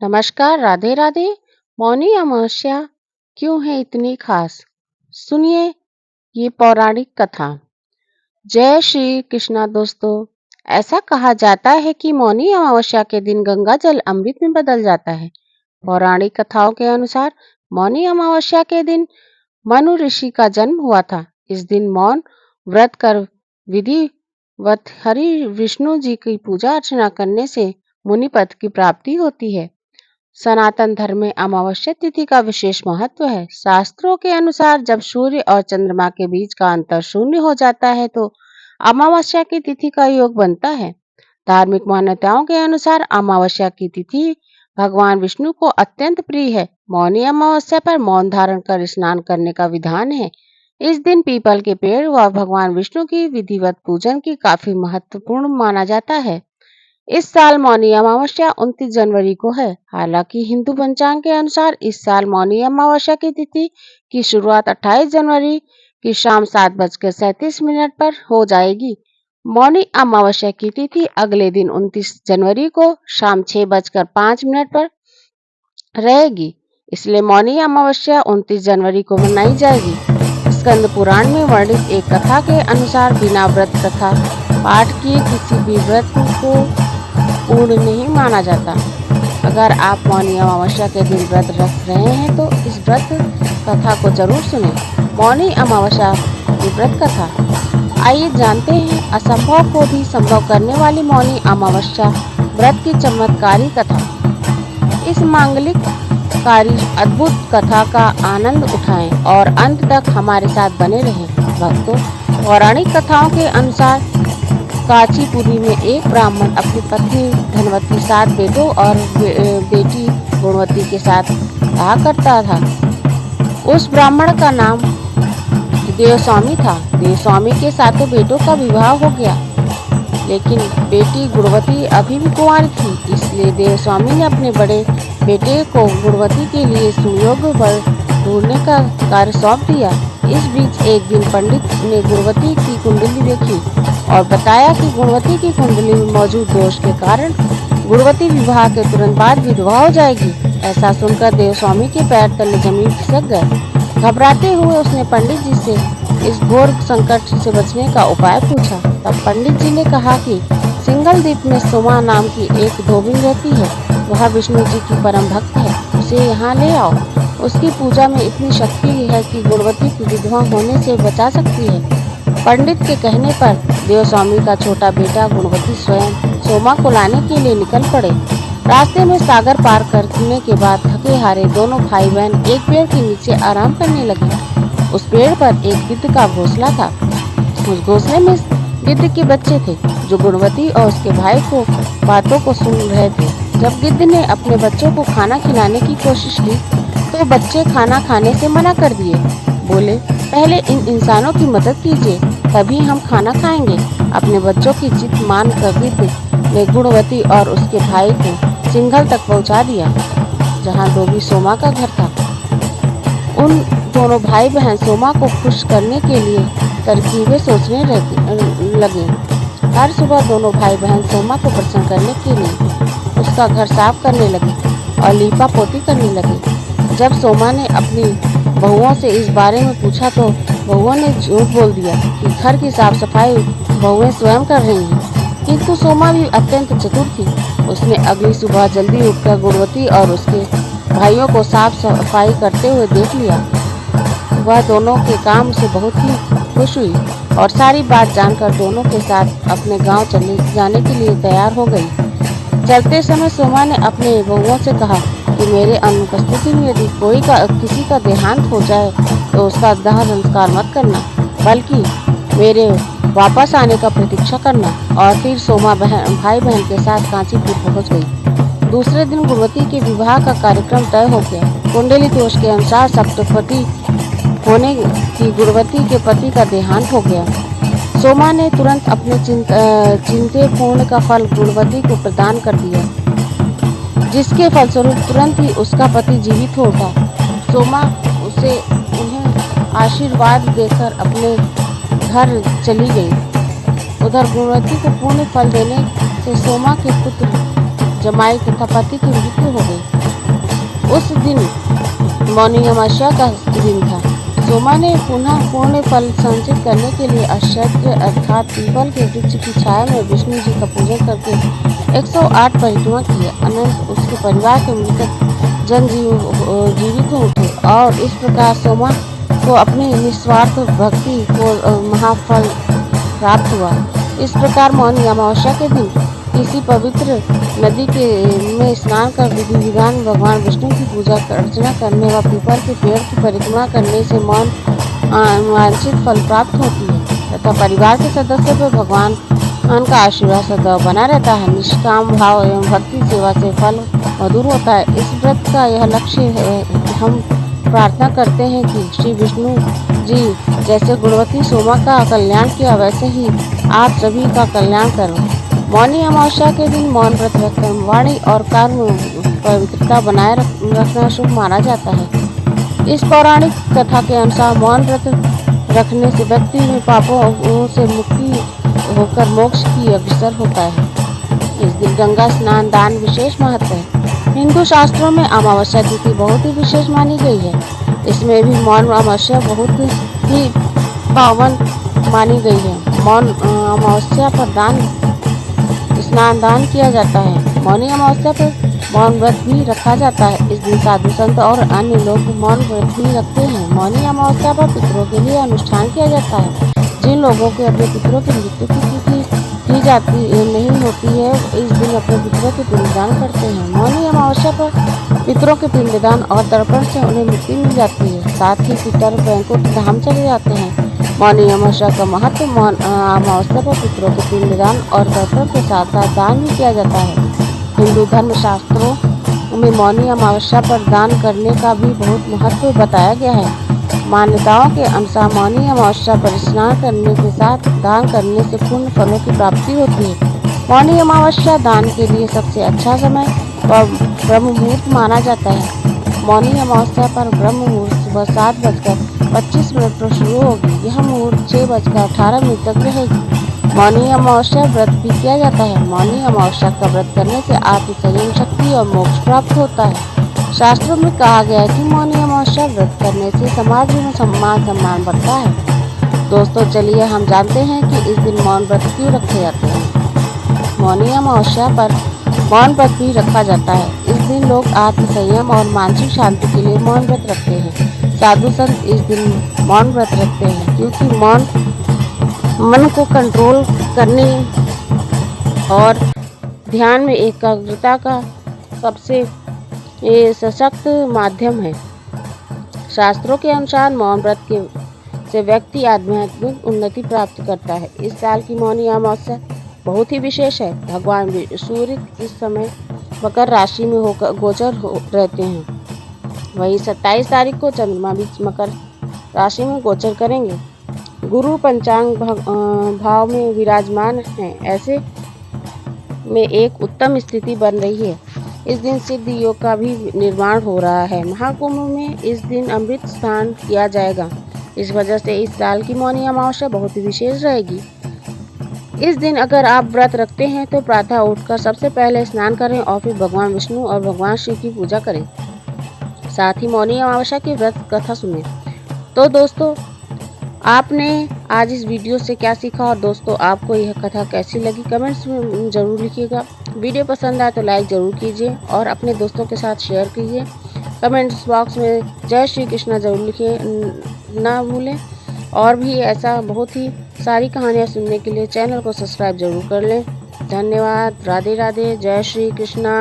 नमस्कार, राधे राधे। मौनी अमावस्या क्यों है इतनी खास? सुनिए ये पौराणिक कथा। जय श्री कृष्णा दोस्तों। ऐसा कहा जाता है कि मौनी अमावस्या के दिन गंगा जल अमृत में बदल जाता है। पौराणिक कथाओं के अनुसार मौनी अमावस्या के दिन मनु ऋषि का जन्म हुआ था। इस दिन मौन व्रत कर विधिवत हरि विष्णु जी की पूजा अर्चना करने से मुनि पद की प्राप्ति होती है। सनातन धर्म में अमावस्या तिथि का विशेष महत्व है। शास्त्रों के अनुसार जब सूर्य और चंद्रमा के बीच का अंतर शून्य हो जाता है तो अमावस्या की तिथि का योग बनता है। धार्मिक मान्यताओं के अनुसार अमावस्या की तिथि भगवान विष्णु को अत्यंत प्रिय है। मौनी अमावस्या पर मौन धारण कर स्नान करने का विधान है। इस दिन पीपल के पेड़ व भगवान विष्णु की विधिवत पूजन की काफी महत्वपूर्ण माना जाता है। इस साल मौनी अमावस्या 29 जनवरी को है। हालांकि हिंदू पंचांग के अनुसार इस साल मौनी अमावस्या की तिथि की शुरुआत 28 जनवरी की शाम 7:37 पर हो जाएगी। मौनी अमावस्या की तिथि अगले दिन 29 जनवरी को शाम 6:05 पर रहेगी। इसलिए मौनी अमावस्या 29 जनवरी को मनाई जाएगी। स्कंद पुराण में वर्णित एक कथा के अनुसार बिना व्रत तथा पाठ किए किसी भी व्रत को पूर्ण नहीं माना जाता। अगर आप मौनी अमावस्या के दिन व्रत रख रहे हैं तो इस व्रत कथा को जरूर सुनें। मौनी अमावस्या की व्रत कथा। आइए जानते हैं असंभव को भी संभव करने वाली मौनी अमावस्या व्रत की चमत्कारी कथा। इस मांगलिक कारी अद्भुत कथा का आनंद उठाएं और अंत तक हमारे साथ बने रहें। भक्तों, पौराणिक कथाओं के अनुसार कांचीपुरी में एक ब्राह्मण अपनी पत्नी धनवती 7 बेटों और बेटी गुणवती के साथ रहा करता था। उस ब्राह्मण का नाम देवस्वामी था। देवस्वामी के 7 बेटों का विवाह हो गया, लेकिन बेटी गुणवती अभी भी कुंवारी थी। इसलिए देवस्वामी ने अपने बड़े बेटे को गुणवती के लिए सुयोग्य वर ढूंढने का कार्य सौंप दिया। इस बीच एक दिन पंडित ने गुणवती की कुंडली देखी और बताया कि गुणवती की कुंडली में मौजूद दोष के कारण गुणवती विवाह के तुरंत बाद विधवा हो जाएगी। ऐसा सुनकर देवस्वामी के पैर तले जमीन खिसक गए। घबराते हुए उसने पंडित जी से इस घोर संकट से बचने का उपाय पूछा। तब पंडित जी ने कहा कि सिंगल द्वीप में सोमा नाम की एक धोबिन रहती है। वह विष्णु जी की परम भक्त है। उसे यहाँ ले आओ। उसकी पूजा में इतनी शक्ति है कि गुणवती को विधवा होने से बचा सकती है। पंडित के कहने पर देवस्वामी का छोटा बेटा गुणवती स्वयं सोमा को लाने के लिए निकल पड़े। रास्ते में सागर पार करने के बाद थके हारे दोनों भाई बहन एक पेड़ के नीचे आराम करने लगे। उस पेड़ पर एक गिद्ध का घोंसला था। उस घोंसले में गिद्ध के बच्चे थे जो गुणवती और उसके भाई को बातों को सुन रहे थे। जब गिद्ध ने अपने बच्चों को खाना खिलाने की कोशिश की तो बच्चे खाना खाने से मना कर दिए। बोले, पहले इन इंसानों की मदद कीजिए, तभी हम खाना खाएंगे। अपने बच्चों की जिद मान कर गिद्ध ने गुणवती और उसके भाई को सिंघल तक पहुंचा दिया, जहां धोबी सोमा का घर था। उन दोनों भाई बहन सोमा को खुश करने के लिए तरकीबें सोचने लगे। हर सुबह दोनों भाई बहन सोमा को प्रसन्न करने के लिए उसका घर साफ करने लगे और लीपा पोती करने लगे। जब सोमा ने अपनी बहुओं से इस बारे में पूछा तो बहुओं ने झूठ बोल दिया कि घर की साफ सफाई बहुएं स्वयं कर रही हैं। किंतु सोमा भी अत्यंत चतुर थी। उसने अगली सुबह जल्दी उठकर गुणवती और उसके भाइयों को साफ सफाई करते हुए देख लिया। वह दोनों के काम से बहुत ही खुश हुई और सारी बात जानकर दोनों के साथ अपने गांव चले जाने के लिए तैयार हो गई। चलते समय सोमा ने अपने बहुओं से कहा कि मेरे अनुपस्थिति में यदि किसी का देहांत हो जाए तो उसका दाह संस्कार मत करना, बल्कि मेरे वापस आने का प्रतीक्षा करना। और फिर सोमा भाई बहन के साथ कांचीपुर पहुंच गई। दूसरे दिन गुणवती के विवाह का कार्यक्रम तय हो गया। कुंडली दोष के अनुसार सप्तपति होने की गुणवती के पति का देहांत हो गया। सोमा ने तुरंत अपने चिंते पूर्ण का फल गुणवती को प्रदान कर दिया, जिसके फलस्वरूप तुरंत ही उसका पति जीवित हो उठा। सोमा उन्हें आशीर्वाद देकर अपने घर चली गई। उधर गुणवती को पूर्ण फल देने से सोमा के पुत्र जमाई तथा पति की मृत्यु हो गई। मौनी अमावस्या का दिन था। सोमा ने पुनः पूर्ण फल संचित करने के लिए अक्षत्र अर्थात पीपल के वृक्ष की छाया में विष्णु जी का पूजन करके 108 परिक्रमा किए। अनंत उसके परिवार के मृतक जन जीवित हो उठे और इस प्रकार सोमा को अपनी निस्वार्थ भक्ति को महाफल प्राप्त हुआ। इस प्रकार मौनी अमावस्या के दिन किसी पवित्र नदी में स्नान कर विधि विधान भगवान विष्णु की पूजा अर्चना करने व पीपल के पेड़ की परिक्रमा करने से वांछित फल प्राप्त होती है तथा परिवार के सदस्यों पर भगवान का आशीर्वाद सदैव बना रहता है। निष्काम भाव एवं भक्ति सेवा से फल मधुर होता है। इस व्रत का यह लक्ष्य है। हम प्रार्थना करते हैं कि श्री विष्णु जी जैसे गुणवती सोमा का कल्याण किया वैसे ही आप सभी का कल्याण करो। मौनी अमावस्या के दिन मौन व्रत रखकर वाणी और कर्म पवित्रता बनाए रखना शुभ माना जाता है। इस पौराणिक कथा के अनुसार मौन व्रत रखने से व्यक्ति में पापों से मुक्ति होकर मोक्ष की अग्रसर होता है। इस दिन गंगा स्नान दान विशेष महत्व है। हिंदू शास्त्रों में अमावस्या तिथि बहुत ही विशेष मानी गई है। इसमें भी मौन अमावस्या बहुत ही पावन मानी गई है। मौन अमावस्या पर स्नान दान किया जाता है। मौनी अमावस्या पर मौन व्रत भी रखा जाता है। इस दिन साधु संत और अन्य लोग मौन व्रत भी रखते हैं। मौनी अमावस्या पर पितरों के लिए अनुष्ठान किया जाता है। जिन लोगों के अपने पितरों की मृत्यु की तिथि की जाती नहीं होती है इस दिन अपने पितरों के पिंडदान करते हैं। मौनी अमावस्या पर पितरों के पिंडदान और तर्पण से उन्हें मुक्ति मिल जाती है। साथ ही पितर वैकुंठ धाम चले जाते हैं। मौनी अमावस्या का महत्व अमावस्या पर पितरों के पिंडदान और तर्पण के साथ साथ दान भी किया जाता है। हिंदू धर्म शास्त्रों में मौनी अमावस्या पर दान करने का भी बहुत महत्व बताया गया है। मान्यताओं के अनुसार मौनी अमावस्या पर स्नान करने के साथ दान करने से पुण्य फलों की प्राप्ति होती है। मौनी अमावस्या दान के लिए सबसे अच्छा समय व ब्रह्म मुहूर्त माना जाता है। मौनी अमावस्या पर ब्रह्म मुहूर्त सुबह 7:25 पर शुरू होगी। यह मुहूर्त 6:18 तक रहेगी। मौनी अमावस्या व्रत भी किया जाता है। मौनी अमावस्या का व्रत करने से आत्मसंयम शक्ति और मोक्ष प्राप्त होता है। शास्त्रों में कहा गया है कि मौनी अमावस्या व्रत करने से समाज में सम्मान बढ़ता है। दोस्तों चलिए हम जानते हैं कि इस दिन मौन व्रत क्यों रखे जाते हैं। मौनी अमावस्या पर मौन व्रत भी रखा जाता है। इस दिन लोग आत्मसंयम और मानसिक शांति के लिए मौन व्रत रखते हैं। साधु संत इस दिन मौन व्रत रखते हैं क्योंकि मौन मन को कंट्रोल करने और ध्यान में एकाग्रता का सबसे सशक्त माध्यम है। शास्त्रों के अनुसार मौन व्रत से व्यक्ति आध्यात्मिक उन्नति प्राप्त करता है। इस साल की मौनी अमावस्या बहुत ही विशेष है। भगवान सूर्य इस समय मकर राशि में होकर गोचर रहते हैं। वही 27 तारीख को चंद्रमा भी मकर राशि में गोचर करेंगे। गुरु पंचांग भाव में विराजमान हैं। ऐसे में एक उत्तम स्थिति बन रही है। इस दिन सिद्ध योग का भी निर्माण हो रहा है। महाकुंभ में इस दिन अमृत स्नान किया जाएगा। इस वजह से इस साल की मौनी अमावस्या बहुत ही विशेष रहेगी। इस दिन अगर आप व्रत रखते हैं तो प्रातः उठकर सबसे पहले स्नान करें और फिर भगवान विष्णु और भगवान शिव की पूजा करें। साथ ही मौनी अमावस्या की व्रत कथा सुनें। तो दोस्तों आपने आज इस वीडियो से क्या सीखा और दोस्तों आपको यह कथा कैसी लगी कमेंट्स में ज़रूर लिखिएगा। वीडियो पसंद आए तो लाइक ज़रूर कीजिए और अपने दोस्तों के साथ शेयर कीजिए। कमेंट्स बॉक्स में जय श्री कृष्णा ज़रूर लिखिए ना भूलें। और भी ऐसा बहुत ही सारी कहानियाँ सुनने के लिए चैनल को सब्सक्राइब जरूर कर लें। धन्यवाद। राधे राधे। जय श्री कृष्णा।